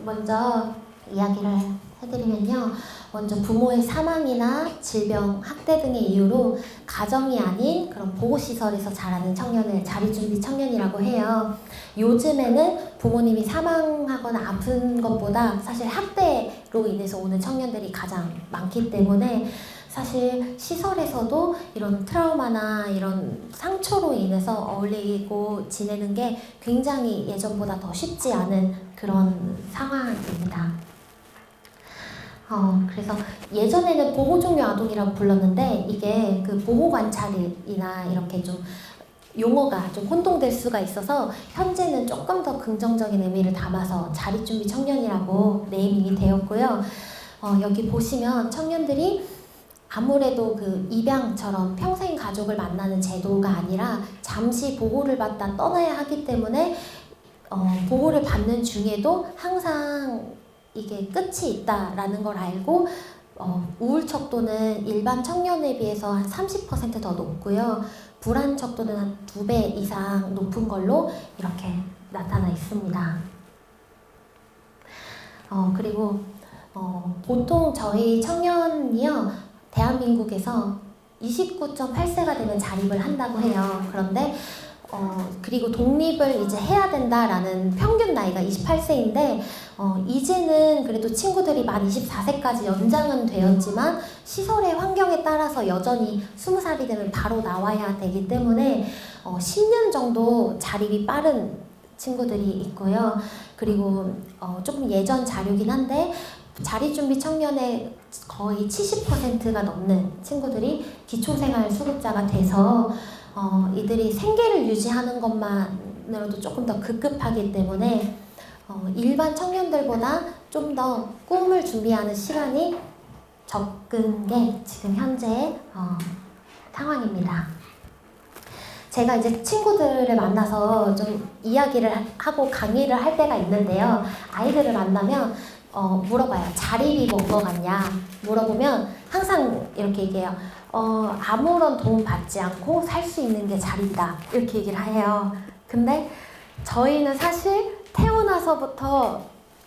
먼저 이야기를 해드리면요. 먼저 부모의 사망이나 질병, 학대 등의 이유로 가정이 아닌 그런 보호시설에서 자라는 청년을 자립준비 청년이라고 해요. 요즘에는 부모님이 사망하거나 아픈 것보다 사실 학대로 인해서 오는 청년들이 가장 많기 때문에 사실 시설에서도 이런 트라우마나 이런 상처로 인해서 어울리고 지내는 게 굉장히 예전보다 더 쉽지 않은 그런 상황입니다. 그래서 예전에는 보호종료 아동이라고 불렀는데 이게 그 보호관찰이나 이렇게 좀 용어가 좀 혼동될 수가 있어서 현재는 조금 더 긍정적인 의미를 담아서 자립준비 청년이라고 네이밍이 되었고요. 여기 보시면 청년들이 아무래도 그 입양처럼 평생 가족을 만나는 제도가 아니라 잠시 보호를 받다 떠나야 하기 때문에 보호를 받는 중에도 항상 이게 끝이 있다라는 걸 알고 우울 척도는 일반 청년에 비해서 한 30% 더 높고요. 불안 척도는 한 2배 이상 높은 걸로 이렇게 나타나 있습니다. 그리고 보통 저희 청년이요, 대한민국에서 29.8세가 되면 자립을 한다고 해요. 그런데 그리고 독립을 이제 해야 된다라는 평균 나이가 28세인데 이제는 그래도 친구들이 만 24세까지 연장은 되었지만 시설의 환경에 따라서 여전히 20살이 되면 바로 나와야 되기 때문에 10년 정도 자립이 빠른 친구들이 있고요. 그리고 조금 예전 자료긴 한데 자립준비 청년의 거의 70%가 넘는 친구들이 기초생활수급자가 돼서 이들이 생계를 유지하는 것만으로도 조금 더 급급하기 때문에 일반 청년들보다 좀 더 꿈을 준비하는 시간이 적은 게 지금 현재의 상황입니다. 제가 이제 친구들을 만나서 좀 이야기를 하고 강의를 할 때가 있는데요. 아이들을 만나면 물어봐요. 자립이 뭔 거 같냐? 물어보면 항상 이렇게 얘기해요. 아무런 도움 받지 않고 살 수 있는 게 자립이다. 이렇게 얘기를 해요. 근데 저희는 사실 태어나서부터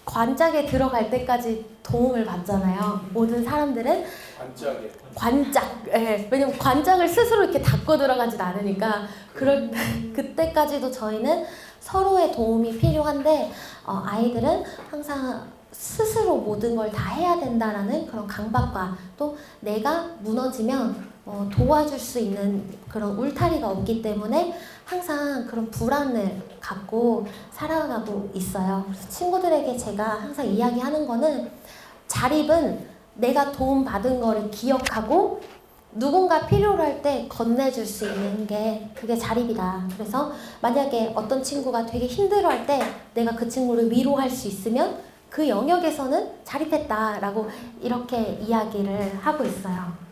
관짝에 들어갈 때까지 도움을 받잖아요. 모든 사람들은 관짝. 예, 왜냐면 관짝을 스스로 이렇게 닫고 들어가진 않으니까 그때까지도 저희는 서로의 도움이 필요한데 아이들은 항상 스스로 모든 걸 다 해야 된다라는 그런 강박과 또 내가 무너지면 도와줄 수 있는 그런 울타리가 없기 때문에 항상 그런 불안을 갖고 살아가고 있어요. 그래서 친구들에게 제가 항상 이야기하는 거는 자립은 내가 도움받은 거를 기억하고 누군가 필요로 할 때 건네줄 수 있는 게 그게 자립이다. 그래서 만약에 어떤 친구가 되게 힘들어할 때 내가 그 친구를 위로할 수 있으면 그 영역에서는 자립했다라고 이렇게 이야기를 하고 있어요.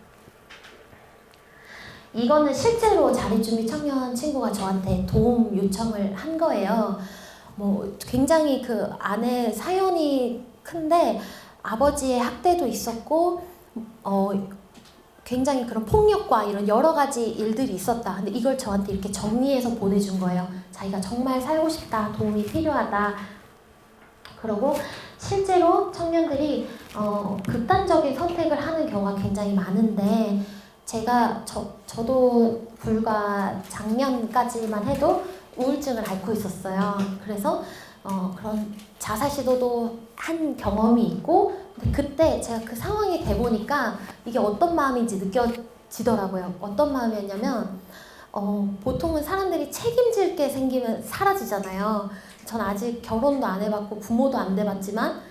이거는 실제로 자립준비 청년 친구가 저한테 도움 요청을 한 거예요. 굉장히 그 안에 사연이 큰데 아버지의 학대도 있었고 굉장히 그런 폭력과 이런 여러 가지 일들이 있었다. 근데 이걸 저한테 이렇게 정리해서 보내준 거예요. 자기가 정말 살고 싶다, 도움이 필요하다. 그리고 실제로 청년들이 극단적인 선택을 하는 경우가 굉장히 많은데 제가 저도 불과 작년까지만 해도 우울증을 앓고 있었어요. 그래서 그런 자살 시도도 한 경험이 있고 근데 그때 제가 그 상황이 돼 보니까 이게 어떤 마음인지 느껴지더라고요. 어떤 마음이었냐면 보통은 사람들이 책임질 게 생기면 사라지잖아요. 전 아직 결혼도 안 해봤고 부모도 안 돼봤지만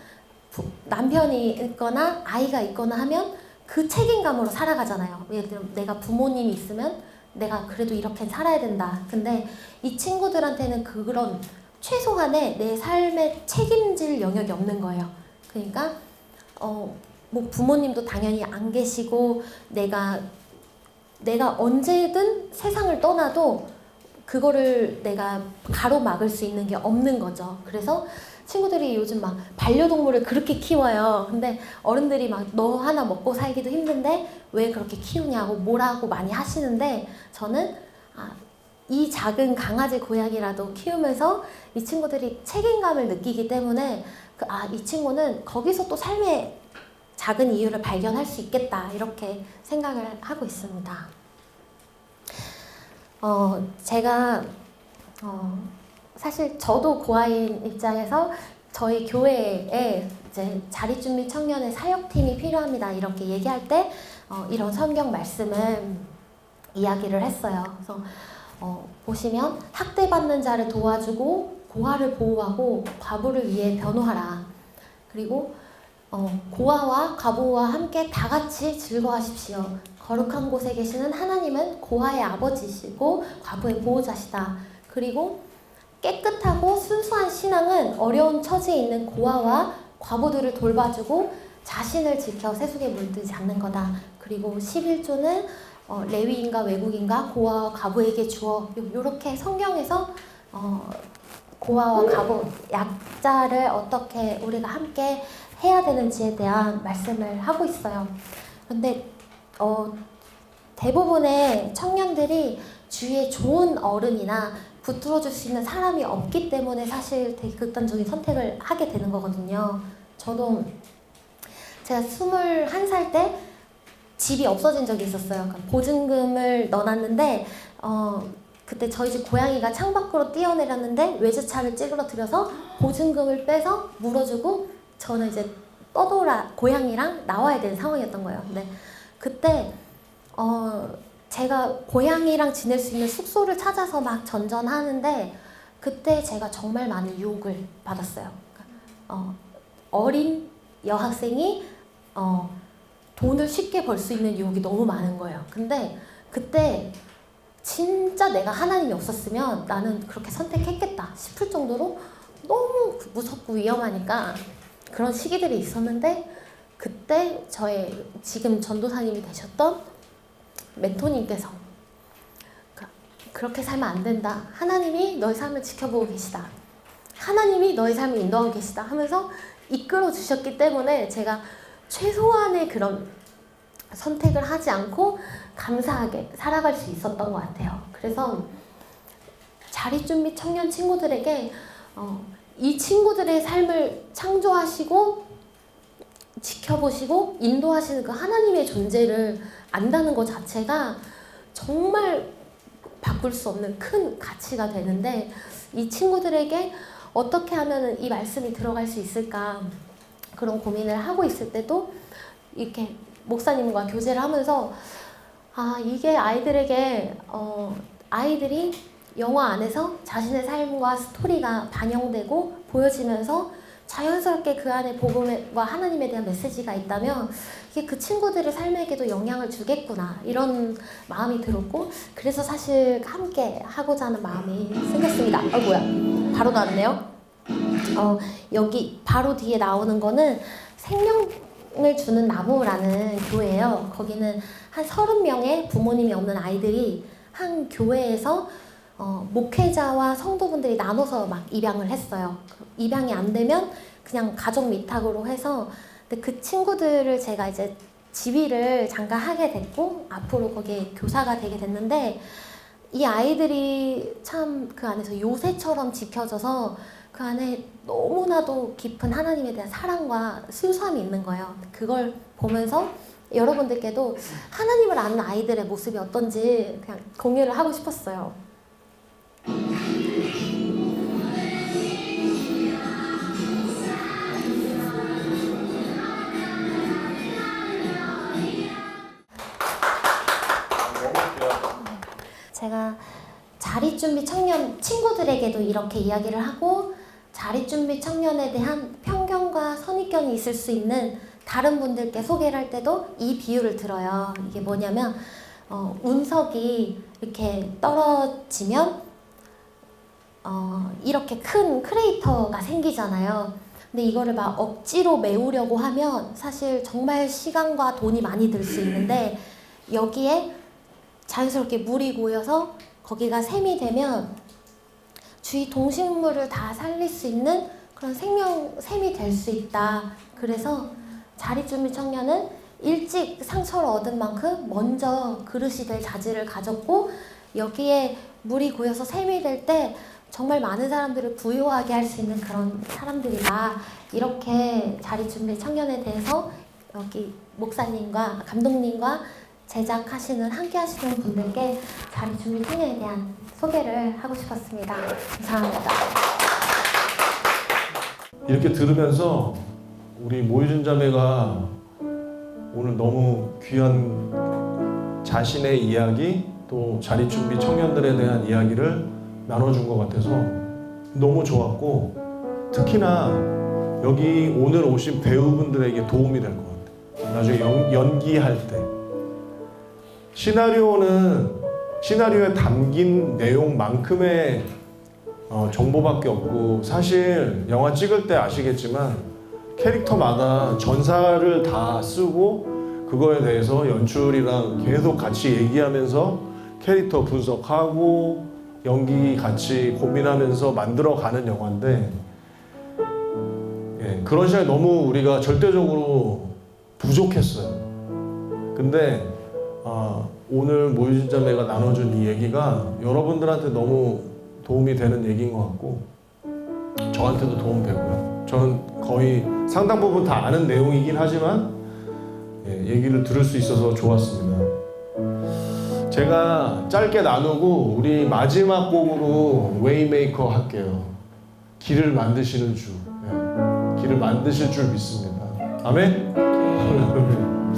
남편이 있거나 아이가 있거나 하면 그 책임감으로 살아가잖아요. 예를 들면 내가 부모님이 있으면 내가 그래도 이렇게 살아야 된다. 근데 이 친구들한테는 그런 최소한의 내 삶에 책임질 영역이 없는 거예요. 그러니까 부모님도 당연히 안 계시고 내가 언제든 세상을 떠나도 그거를 내가 가로막을 수 있는 게 없는 거죠. 그래서 친구들이 요즘 막 반려동물을 그렇게 키워요. 근데 어른들이 막 너 하나 먹고 살기도 힘든데 왜 그렇게 키우냐고 뭐라고 많이 하시는데 저는 이 작은 강아지 고양이라도 키우면서 이 친구들이 책임감을 느끼기 때문에 이 친구는 거기서 또 삶의 작은 이유를 발견할 수 있겠다 이렇게 생각을 하고 있습니다. 제가 사실 저도 고아인 입장에서 저희 교회에 이제 자립준비 청년의 사역팀이 필요합니다 이렇게 얘기할 때 이런 성경 말씀을 이야기를 했어요. 그래서 보시면 학대받는 자를 도와주고 고아를 보호하고 과부를 위해 변호하라. 그리고 고아와 과부와 함께 다 같이 즐거워하십시오. 거룩한 곳에 계시는 하나님은 고아의 아버지시고 과부의 보호자시다. 그리고 깨끗하고 순수한 신앙은 어려운 처지에 있는 고아와 과부들을 돌봐주고 자신을 지켜 세속에 물들지 않는 거다. 그리고 11조는 레위인과 외국인과 고아와 과부에게 주어 이렇게 성경에서 고아와 과부, 약자를 어떻게 우리가 함께 해야 되는지에 대한 말씀을 하고 있어요. 그런데 대부분의 청년들이 주위에 좋은 어른이나 붙들어줄 수 있는 사람이 없기 때문에 사실 되게 극단적인 선택을 하게 되는 거거든요. 저도 제가 21살 때 집이 없어진 적이 있었어요. 그러니까 보증금을 넣어놨는데 그때 저희 집 고양이가 창밖으로 뛰어내렸는데 외제차를 찌그러뜨려서 보증금을 빼서 물어주고 저는 이제 고양이랑 나와야 되는 상황이었던 거예요. 근데 그때 제가 고양이랑 지낼 수 있는 숙소를 찾아서 막 전전하는데 그때 제가 정말 많은 유혹을 받았어요. 어린 여학생이 돈을 쉽게 벌 수 있는 유혹이 너무 많은 거예요. 근데 그때 진짜 내가 하나님이 없었으면 나는 그렇게 선택했겠다 싶을 정도로 너무 무섭고 위험하니까 그런 시기들이 있었는데 그때 저의 지금 전도사님이 되셨던 멘토님께서 그렇게 살면 안 된다. 하나님이 너의 삶을 지켜보고 계시다. 하나님이 너의 삶을 인도하고 계시다 하면서 이끌어 주셨기 때문에 제가 최소한의 그런 선택을 하지 않고 감사하게 살아갈 수 있었던 것 같아요. 그래서 자립준비 청년 친구들에게 이 친구들의 삶을 창조하시고 지켜보시고 인도하시는 그 하나님의 존재를 안다는 것 자체가 정말 바꿀 수 없는 큰 가치가 되는데 이 친구들에게 어떻게 하면 이 말씀이 들어갈 수 있을까 그런 고민을 하고 있을 때도 이렇게 목사님과 교제를 하면서 이게 아이들에게 아이들이 영화 안에서 자신의 삶과 스토리가 반영되고 보여지면서 자연스럽게 그 안에 복음과 하나님에 대한 메시지가 있다면 이게 그 친구들의 삶에게도 영향을 주겠구나 이런 마음이 들었고 그래서 사실 함께 하고자 하는 마음이 생겼습니다. 뭐야 바로 나왔네요. 여기 바로 뒤에 나오는 거는 생명을 주는 나무라는 교회예요. 거기는 한 30명의 부모님이 없는 아이들이 한 교회에서 목회자와 성도분들이 나눠서 막 입양을 했어요. 입양이 안 되면 그냥 가족 위탁으로 해서 근데 그 친구들을 제가 이제 지휘를 잠깐 하게 됐고 앞으로 거기에 교사가 되게 됐는데 이 아이들이 참 그 안에서 요새처럼 지켜져서 그 안에 너무나도 깊은 하나님에 대한 사랑과 순수함이 있는 거예요. 그걸 보면서 여러분들께도 하나님을 아는 아이들의 모습이 어떤지 그냥 공유를 하고 싶었어요. 제가 자립준비 청년 친구들에게도 이렇게 이야기를 하고 자립준비 청년에 대한 편견과 선입견이 있을 수 있는 다른 분들께 소개를 할 때도 이 비유를 들어요. 이게 뭐냐면 운석이 이렇게 떨어지면 이렇게 큰 크레이터가 생기잖아요. 근데 이거를 막 억지로 메우려고 하면 사실 정말 시간과 돈이 많이 들 수 있는데 여기에 자연스럽게 물이 고여서 거기가 샘이 되면 주위 동식물을 다 살릴 수 있는 그런 샘이 될 수 있다. 그래서 자립준비 청년은 일찍 상처를 얻은 만큼 먼저 그릇이 될 자질을 가졌고 여기에 물이 고여서 샘이 될 때 정말 많은 사람들을 부유하게 할 수 있는 그런 사람들이다. 이렇게 자리준비 청년에 대해서 여기 목사님과 감독님과 제작하시는 함께 하시는 분들께 자리준비 청년에 대한 소개를 하고 싶었습니다. 감사합니다. 이렇게 들으면서 우리 모유준 자매가 오늘 너무 귀한 자신의 이야기 또 자리준비 청년들에 대한 이야기를 나눠준 것 같아서 너무 좋았고, 특히나 여기 오늘 오신 배우분들에게 도움이 될 것 같아요. 나중에 연기할 때 시나리오에 담긴 내용만큼의 정보밖에 없고, 사실 영화 찍을 때 아시겠지만 캐릭터마다 전사를 다 쓰고 그거에 대해서 연출이랑 계속 같이 얘기하면서 캐릭터 분석하고 연기 같이 고민하면서 만들어가는 영화인데, 예, 그런 시간이 너무 우리가 절대적으로 부족했어요. 근데 오늘 모유준 자매가 나눠준 이 얘기가 여러분들한테 너무 도움이 되는 얘기인 것 같고 저한테도 도움 되고요. 저는 거의 상당 부분 다 아는 내용이긴 하지만 얘기를 들을 수 있어서 좋았습니다. 제가 짧게 나누고 우리 마지막 곡으로 웨이메이커 할게요. 길을 만드시는 주. 길을 만드실 줄 믿습니다. 아멘?